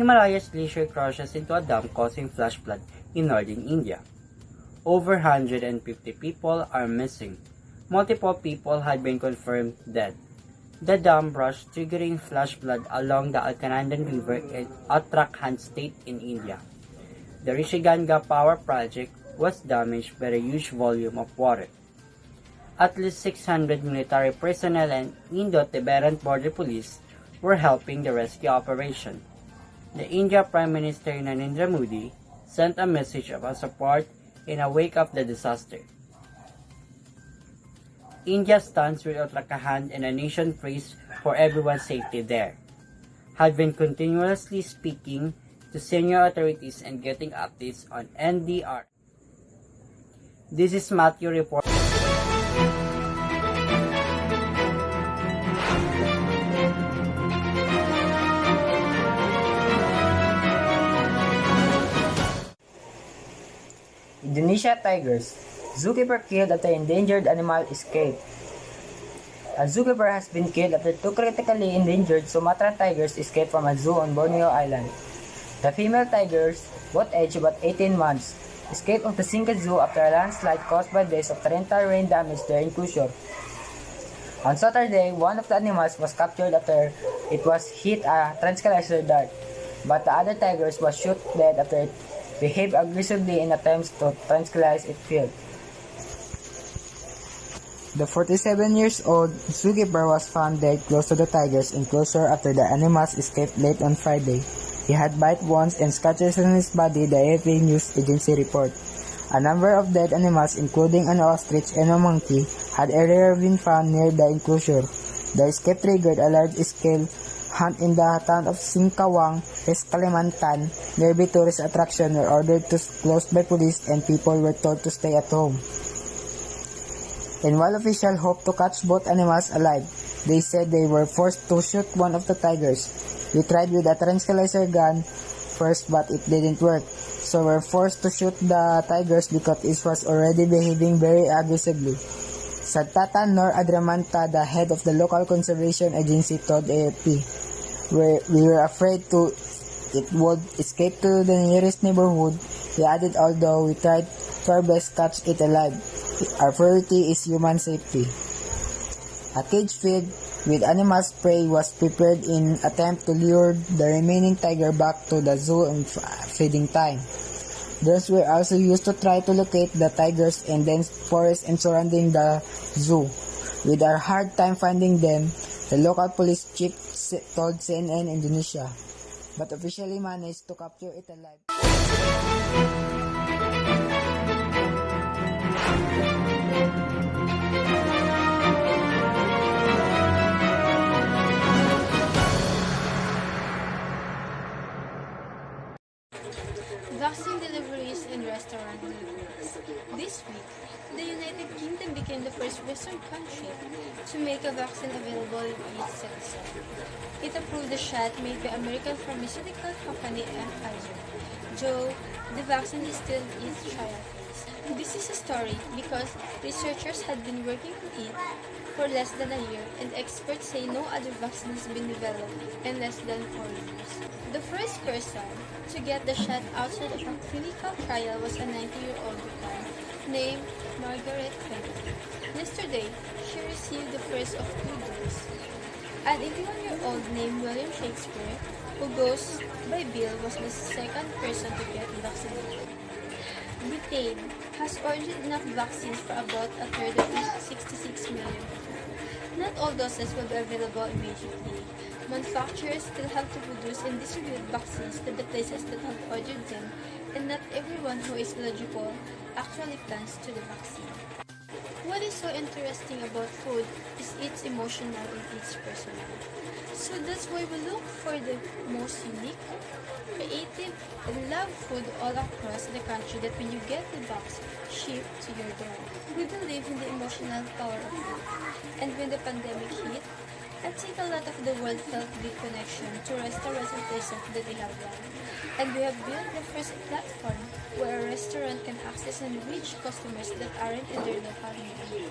Himalayas glacier crashes into a dam causing flash flood in northern India. Over 150 people are missing. Multiple people had been confirmed dead. The dam burst, triggering flash flood along the Alkanandan River in Uttarakhand state in India. The Rishiganga power project was damaged by a huge volume of water. At least 600 military personnel and Indo-Tibetan border police were helping the rescue operation. The India Prime Minister Narendra Modi sent a message of support in the wake of the disaster. India stands with Uttarakhand and the nation prays for everyone's safety there. Had been continuously speaking to senior authorities and getting updates on NDR. This is Matthew report. Indonesia tigers. Zookeeper killed after endangered animal escape. A zookeeper has been killed after two critically endangered Sumatran tigers escaped from a zoo on Borneo Island. The female tigers, both aged about 18 months, escaped of the Singkit Zoo after a landslide caused by days of torrential rain damaged their enclosure. On Saturday, one of the animals was captured after it was hit a tranquilizer dart, but the other tigers was shot dead after it behaved aggressively in attempts to tranquilize its field. The 47-year-old zookeeper was found dead close to the tiger's enclosure after the animals escaped late on Friday. He had bite wounds and scratches on his body, the AFP news agency report. A number of dead animals, including an ostrich and a monkey, had earlier been found near the enclosure. The escape triggered a large-scale hunt in the town of Singkawang, West Kalimantan. Nearby tourist attractions were ordered to close by police and people were told to stay at home. And while officials hoped to catch both animals alive, they said they were forced to shoot one of the tigers. We tried with a tranquilizer gun first, but it didn't work, so we're forced to shoot the tigers because it was already behaving very aggressively, said Tata Nor Adramanta, the head of the local conservation agency, told AFP. We were afraid it would escape to the nearest neighborhood. He added, although we tried to our best catch it alive, our priority is human safety. A cage filled with animal spray was prepared in attempt to lure the remaining tiger back to the zoo in feeding time. Drones were also used to try to locate the tigers in dense forest and surrounding the zoo. With a hard time finding them, the local police chief told CNN Indonesia, but officially managed to capture it alive. Vaccine deliveries in restaurant meetings. This week, the United Kingdom became the first Western country to make a vaccine available in its citizens. It approved the shot made by American pharmaceutical company Pfizer. Though the vaccine is still in its trial phase. This is a story because researchers had been working on it for less than a year, and experts say no other vaccine has been developed in less than 4 years. The first person to get the shot outside of a clinical trial was a 90-year-old woman named Margaret Kennedy. Yesterday, she received the first of 2 doses. An 81-year-old named William Shakespeare, who goes by Bill, was the second person to get vaccinated. Britain has ordered enough vaccines for about a third of the 66 million people. Not all doses will be available immediately. Manufacturers still have to produce and distribute vaccines to the places that have ordered them, and not everyone who is eligible actually plans to the vaccine. What is so interesting about food is its emotional and its personal. So that's why we look for the most unique, creative, and love food all across the country that when you get the box shipped to your door. We believe in the emotional power of food. And when the pandemic hit, I think a lot of the world felt the connection to restaurants and places that they have one. And we have built the first platform where a restaurant can access and reach customers that aren't in their local area.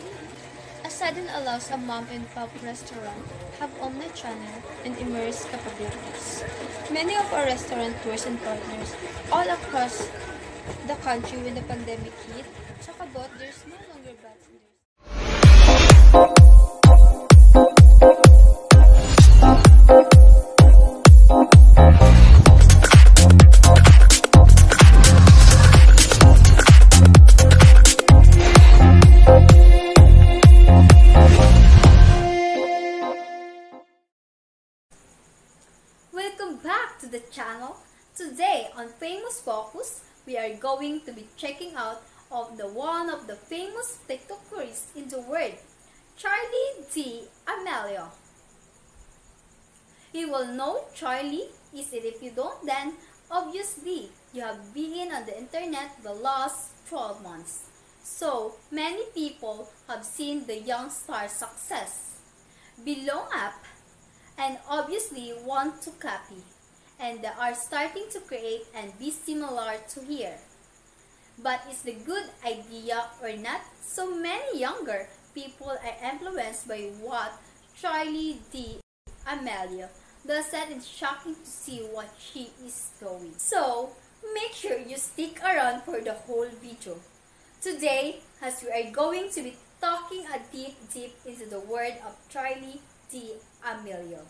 As Poseidon allows a mom and pop restaurant have omnichannel and immersive capabilities. Many of our restaurant tours and partners all across the country when the pandemic hit, tsaka about there's no longer bats in their Welcome back to the channel. Today on Famous Focus, we are going to be checking out of the one of the famous TikTokers in the world, Charlie D'Amelio. You will know Charlie, is it if you don't, then obviously you have been on the internet the last 12 months. So many people have seen the young star's success, belong up, and obviously want to copy, and they are starting to create and be similar to here. But is the good idea or not? So many younger people are influenced by what Charlie D'Amelio does, and it's shocking to see what she is doing. So make sure you stick around for the whole video. Today, as we are going to be talking a deep into the world of Charlie D'Amelio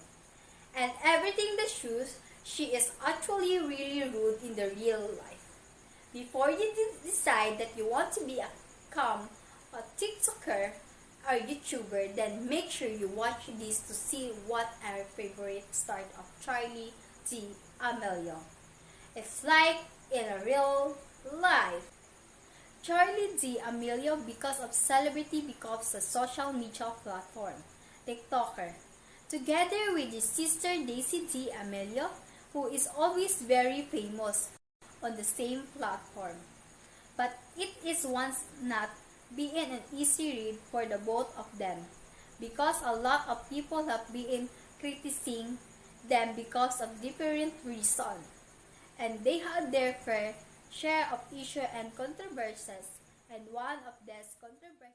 and everything that shows she is actually really rude in the real life. Before you decide that you want to become a TikToker or YouTuber, then make sure you watch this to see what our favorite start of Charlie D'Amelio. It's like in a real life. Charlie D'Amelio, because of celebrity, becomes a social media platform, TikToker, together with his sister Daisy D'Amelio, who is always very famous on the same platform. But it is once not being an easy read for the both of them, because a lot of people have been criticizing them because of different reasons, and they had their fair share of issues and controversies, and one of these controversies